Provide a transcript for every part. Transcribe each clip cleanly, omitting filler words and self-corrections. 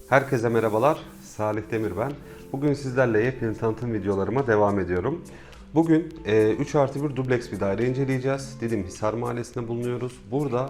Herkese merhabalar, Salih Demir ben. Bugün sizlerle yepyeni tanıtım videolarıma devam ediyorum. Bugün 3+1 dubleks bir daire inceleyeceğiz. Didim Hisar Mahallesi'nde bulunuyoruz. Burada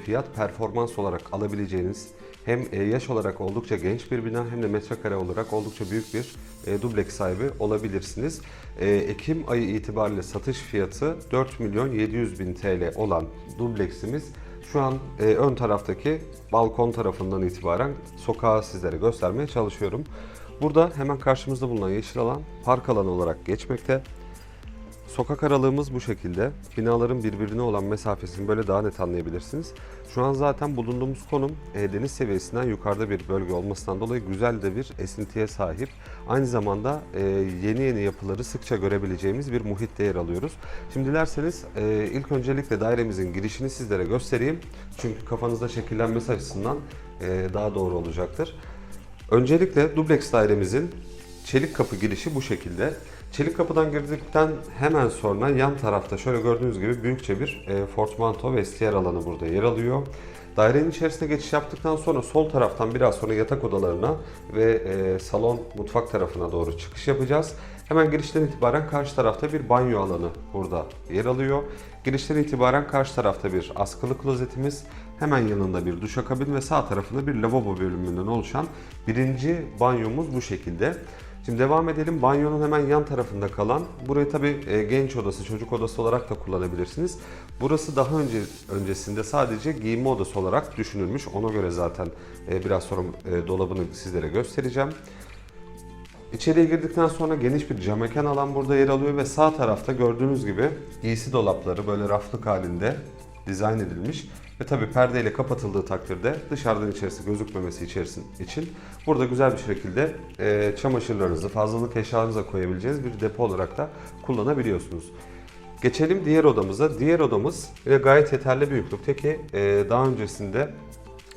fiyat performans olarak alabileceğiniz hem yaş olarak oldukça genç bir bina hem de metrekare olarak oldukça büyük bir dubleks sahibi olabilirsiniz. Ekim ayı itibariyle satış fiyatı 4.700.000 TL olan dubleksimiz şu an ön taraftaki balkon tarafından itibaren sokağı sizlere göstermeye çalışıyorum. Burada hemen karşımızda bulunan yeşil alan park alanı olarak geçmekte. Sokak aralığımız bu şekilde. Binaların birbirine olan mesafesini böyle daha net anlayabilirsiniz. Şu an zaten bulunduğumuz konum deniz seviyesinden yukarıda bir bölge olmasından dolayı güzel de bir esintiye sahip. Aynı zamanda yeni yapıları sıkça görebileceğimiz bir muhitte yer alıyoruz. Şimdi dilerseniz ilk öncelikle dairemizin girişini sizlere göstereyim. Çünkü kafanızda şekillenmesi açısından daha doğru olacaktır. Öncelikle dubleks dairemizin çelik kapı girişi bu şekilde. Çelik kapıdan girdikten hemen sonra yan tarafta şöyle gördüğünüz gibi büyükçe bir portmanto vestiyer alanı burada yer alıyor. Dairenin içerisine geçiş yaptıktan sonra sol taraftan biraz sonra yatak odalarına ve salon mutfak tarafına doğru çıkış yapacağız. Hemen girişten itibaren karşı tarafta bir banyo alanı burada yer alıyor. Girişten itibaren karşı tarafta bir askılı klozetimiz, hemen yanında bir duşakabin ve sağ tarafında bir lavabo bölümünden oluşan birinci banyomuz bu şekilde. Şimdi devam edelim. Banyonun hemen yan tarafında kalan, burayı tabii genç odası, çocuk odası olarak da kullanabilirsiniz. Burası daha öncesinde sadece giyinme odası olarak düşünülmüş. Ona göre zaten biraz sonra dolabını sizlere göstereceğim. İçeriye girdikten sonra geniş bir cam mekan alan burada yer alıyor ve sağ tarafta gördüğünüz gibi giysi dolapları böyle raflık halinde dizayn edilmiş. Ve tabii perdeyle kapatıldığı takdirde dışarıdan içerisi gözükmemesi için burada güzel bir şekilde çamaşırlarınızı, fazlalık eşyalarınızı koyabileceğiniz bir depo olarak da kullanabiliyorsunuz. Geçelim diğer odamıza. Diğer odamız gayet yeterli büyüklükte ki daha öncesinde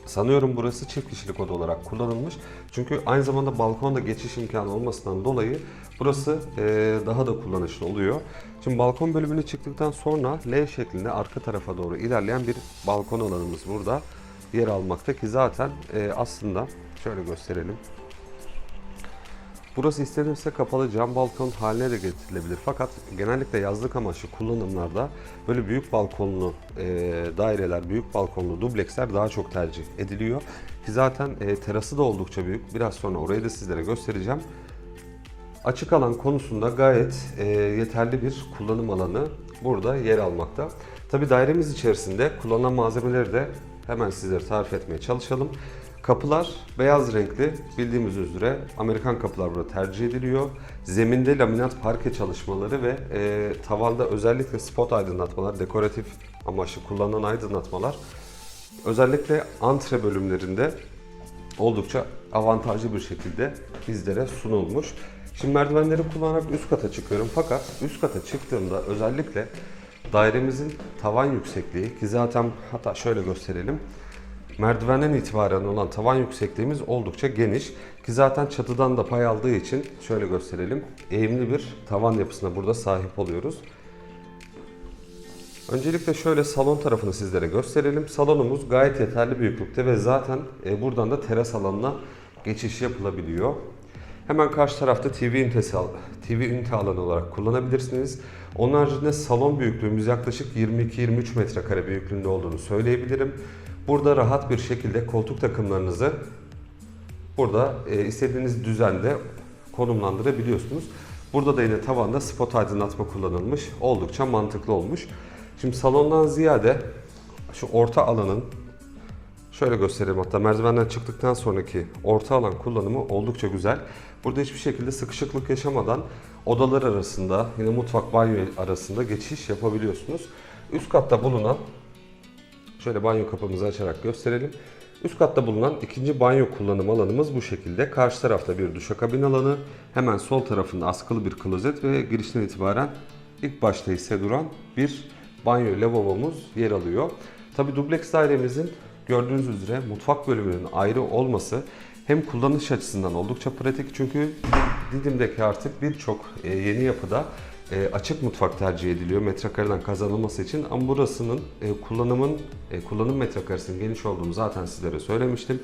sanıyorum burası çift kişilik oda olarak kullanılmış. Çünkü aynı zamanda balkonda geçiş imkanı olmasından dolayı burası daha da kullanışlı oluyor. Şimdi balkon bölümüne çıktıktan sonra L şeklinde arka tarafa doğru ilerleyen bir balkon alanımız burada yer almakta ki zaten aslında şöyle gösterelim. Burası istenirse kapalı cam balkon haline de getirilebilir. Fakat genellikle yazlık amaçlı kullanımlarda böyle büyük balkonlu daireler, büyük balkonlu dubleksler daha çok tercih ediliyor. Ki zaten terası da oldukça büyük. Biraz sonra orayı da sizlere göstereceğim. Açık alan konusunda gayet yeterli bir kullanım alanı burada yer almakta. Tabi dairemiz içerisinde kullanılan malzemeleri de hemen sizlere tarif etmeye çalışalım. Kapılar beyaz renkli, bildiğimiz üzere Amerikan kapılar burada tercih ediliyor. Zeminde laminat parke çalışmaları ve tavanda özellikle spot aydınlatmalar, dekoratif amaçlı kullanılan aydınlatmalar özellikle antre bölümlerinde oldukça avantajlı bir şekilde bizlere sunulmuş. Şimdi merdivenleri kullanarak üst kata çıkıyorum fakat üst kata çıktığımda özellikle dairemizin tavan yüksekliği ki zaten hatta şöyle gösterelim. Merdivenden itibaren olan tavan yüksekliğimiz oldukça geniş ki zaten çatıdan da pay aldığı için şöyle gösterelim. Eğimli bir tavan yapısına burada sahip oluyoruz. Öncelikle şöyle salon tarafını sizlere gösterelim. Salonumuz gayet yeterli büyüklükte ve zaten buradan da teras alanına geçiş yapılabiliyor. Hemen karşı tarafta TV ünite alanı olarak kullanabilirsiniz. Onun haricinde salon büyüklüğümüz yaklaşık 22-23 metrekare büyüklüğünde olduğunu söyleyebilirim. Burada rahat bir şekilde koltuk takımlarınızı burada istediğiniz düzende konumlandırabiliyorsunuz. Burada da yine tavanda spot aydınlatma kullanılmış. Oldukça mantıklı olmuş. Şimdi salondan ziyade şu orta alanın şöyle göstereyim, hatta merdivenden çıktıktan sonraki orta alan kullanımı oldukça güzel. Burada hiçbir şekilde sıkışıklık yaşamadan odalar arasında yine mutfak banyo arasında geçiş yapabiliyorsunuz. Üst katta bulunan şöyle banyo kapımızı açarak gösterelim. Üst katta bulunan ikinci banyo kullanım alanımız bu şekilde. Karşı tarafta bir duşakabin alanı, hemen sol tarafında askılı bir klozet ve girişten itibaren ilk başta ise duran bir banyo lavabomuz yer alıyor. Tabi dubleks dairemizin gördüğünüz üzere mutfak bölümünün ayrı olması hem kullanış açısından oldukça pratik çünkü Didim'deki artık birçok yeni yapıda açık mutfak tercih ediliyor metrekareden kazanılması için ama burasının kullanım metrekaresinin geniş olduğunu zaten sizlere söylemiştim.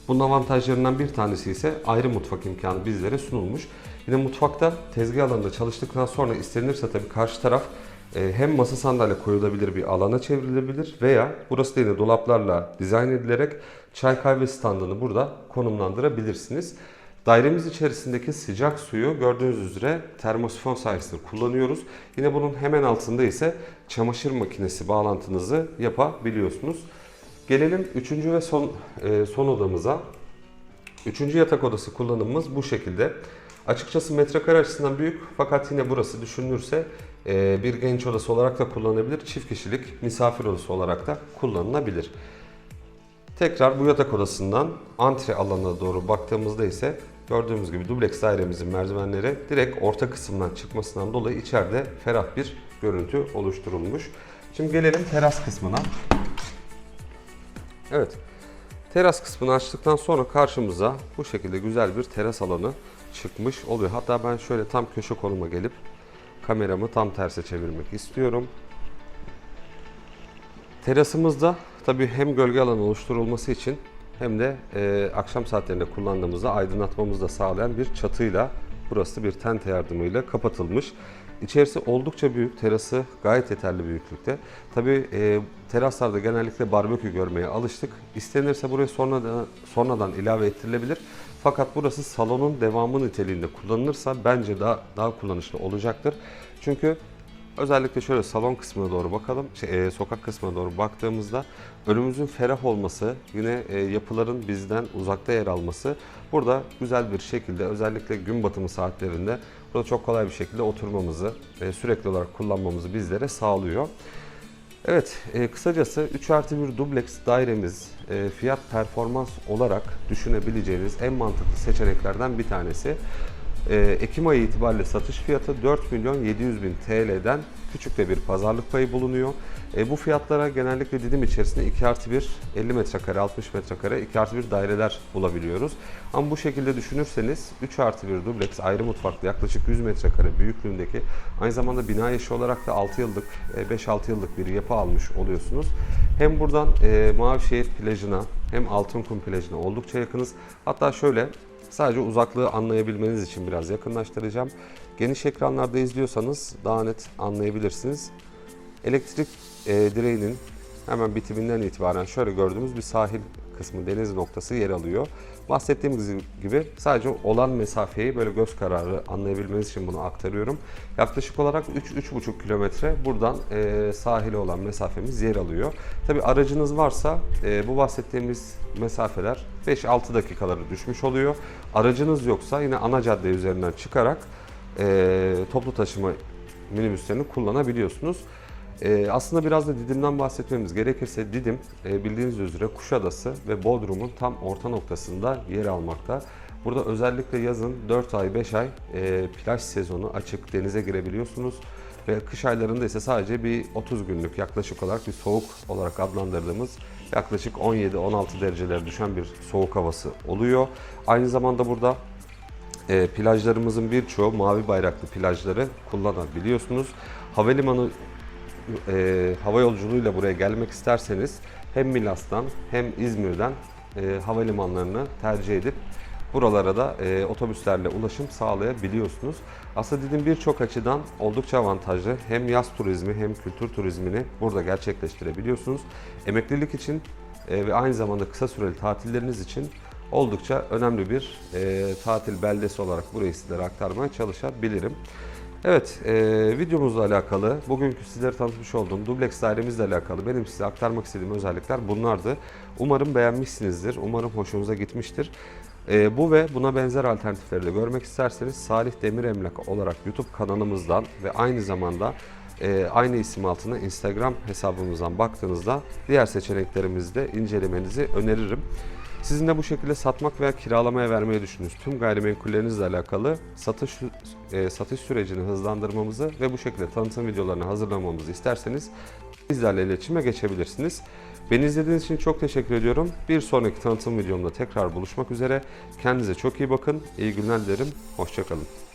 Bunun avantajlarından bir tanesi ise ayrı mutfak imkanı bizlere sunulmuş. Yine mutfakta tezgah alanında çalıştıktan sonra istenirse tabii karşı taraf hem masa sandalye koyulabilir bir alana çevrilebilir veya burası da yine dolaplarla dizayn edilerek çay kahve standını burada konumlandırabilirsiniz. Dairemiz içerisindeki sıcak suyu gördüğünüz üzere termosifon sayesinde kullanıyoruz. Yine bunun hemen altında ise çamaşır makinesi bağlantınızı yapabiliyorsunuz. Gelelim 3. ve son odamıza. 3. yatak odası kullanımımız bu şekilde. Açıkçası metrekare açısından büyük fakat yine burası düşünülürse bir genç odası olarak da kullanılabilir. Çift kişilik misafir odası olarak da kullanılabilir. Tekrar bu yatak odasından antre alanına doğru baktığımızda ise gördüğümüz gibi dubleks dairemizin merdivenleri direkt orta kısımdan çıkmasından dolayı içeride ferah bir görüntü oluşturulmuş. Şimdi gelelim teras kısmına. Evet, teras kısmını açtıktan sonra karşımıza bu şekilde güzel bir teras alanı çıkmış oluyor. Hatta ben şöyle tam köşe konuma gelip kameramı tam terse çevirmek istiyorum. Terasımızda tabii hem gölge alanı oluşturulması için hem de akşam saatlerinde kullandığımızda aydınlatmamızı da sağlayan bir çatıyla burası bir tente yardımıyla kapatılmış. İçerisi oldukça büyük, terası gayet yeterli büyüklükte. Tabii teraslarda genellikle barbekü görmeye alıştık. İstenirse buraya sonradan ilave ettirilebilir. Fakat burası salonun devamı niteliğinde kullanılırsa bence daha kullanışlı olacaktır. Çünkü özellikle şöyle salon kısmına doğru bakalım, sokak kısmına doğru baktığımızda önümüzün ferah olması, yine yapıların bizden uzakta yer alması burada güzel bir şekilde özellikle gün batımı saatlerinde burada çok kolay bir şekilde oturmamızı, sürekli olarak kullanmamızı bizlere sağlıyor. Evet, kısacası 3+1 dubleks dairemiz fiyat performans olarak düşünebileceğiniz en mantıklı seçeneklerden bir tanesi. Ekim ayı itibariyle satış fiyatı 4.700.000 TL'den küçük de bir pazarlık payı bulunuyor. Bu fiyatlara genellikle Didim içerisinde 2+1, 50 metrekare, 60 metrekare 2+1 daireler bulabiliyoruz. Ama bu şekilde düşünürseniz 3+1 dubleks ayrı mutfaklı yaklaşık 100 metrekare büyüklüğündeki aynı zamanda bina eşi olarak da 6 yıllık, 5-6 yıllık bir yapı almış oluyorsunuz. Hem buradan Mavişehir plajına hem Altınkum plajına oldukça yakınız. Hatta şöyle sadece uzaklığı anlayabilmeniz için biraz yakınlaştıracağım. Geniş ekranlarda izliyorsanız daha net anlayabilirsiniz. Elektrik direğinin hemen bitiminden itibaren şöyle gördüğümüz bir sahil kısmı, deniz noktası yer alıyor. Bahsettiğimiz gibi sadece olan mesafeyi böyle göz kararı anlayabilmeniz için bunu aktarıyorum. Yaklaşık olarak 3-3,5 kilometre buradan sahile olan mesafemiz yer alıyor. Tabi aracınız varsa bu bahsettiğimiz mesafeler 5-6 dakikaları düşmüş oluyor. Aracınız yoksa yine ana cadde üzerinden çıkarak toplu taşıma minibüslerini kullanabiliyorsunuz. Aslında biraz da Didim'den bahsetmemiz gerekirse Didim bildiğiniz üzere Kuşadası ve Bodrum'un tam orta noktasında yer almakta. Burada özellikle yazın 4 ay 5 ay plaj sezonu açık, denize girebiliyorsunuz. Ve kış aylarında ise sadece bir 30 günlük yaklaşık olarak bir soğuk olarak adlandırdığımız yaklaşık 17-16 derecelere düşen bir soğuk havası oluyor. Aynı zamanda burada plajlarımızın birçoğu mavi bayraklı plajları kullanabiliyorsunuz. Havalimanı hava yolculuğuyla buraya gelmek isterseniz hem Milas'tan hem İzmir'den havalimanlarını tercih edip buralara da otobüslerle ulaşım sağlayabiliyorsunuz. Aslında Didim birçok açıdan oldukça avantajlı. Hem yaz turizmi hem kültür turizmini burada gerçekleştirebiliyorsunuz. Emeklilik için ve aynı zamanda kısa süreli tatilleriniz için oldukça önemli bir tatil beldesi olarak burayı sizlere aktarmaya çalışabilirim. Evet, videomuzla alakalı, bugünkü sizlere tanıtmış olduğum dubleks dairemizle alakalı benim size aktarmak istediğim özellikler bunlardı. Umarım beğenmişsinizdir, umarım hoşunuza gitmiştir. Bu ve buna benzer alternatifleri de görmek isterseniz Salih Demir Emlak olarak YouTube kanalımızdan ve aynı zamanda aynı isim altında Instagram hesabımızdan baktığınızda diğer seçeneklerimizi de incelemenizi öneririm. Sizin de bu şekilde satmak veya kiralamaya vermeyi düşündüğünüz tüm gayrimenkullerinizle alakalı satış sürecini hızlandırmamızı ve bu şekilde tanıtım videolarını hazırlamamızı isterseniz bizlerle iletişime geçebilirsiniz. Beni izlediğiniz için çok teşekkür ediyorum. Bir sonraki tanıtım videomda tekrar buluşmak üzere. Kendinize çok iyi bakın. İyi günler dilerim. Hoşça kalın.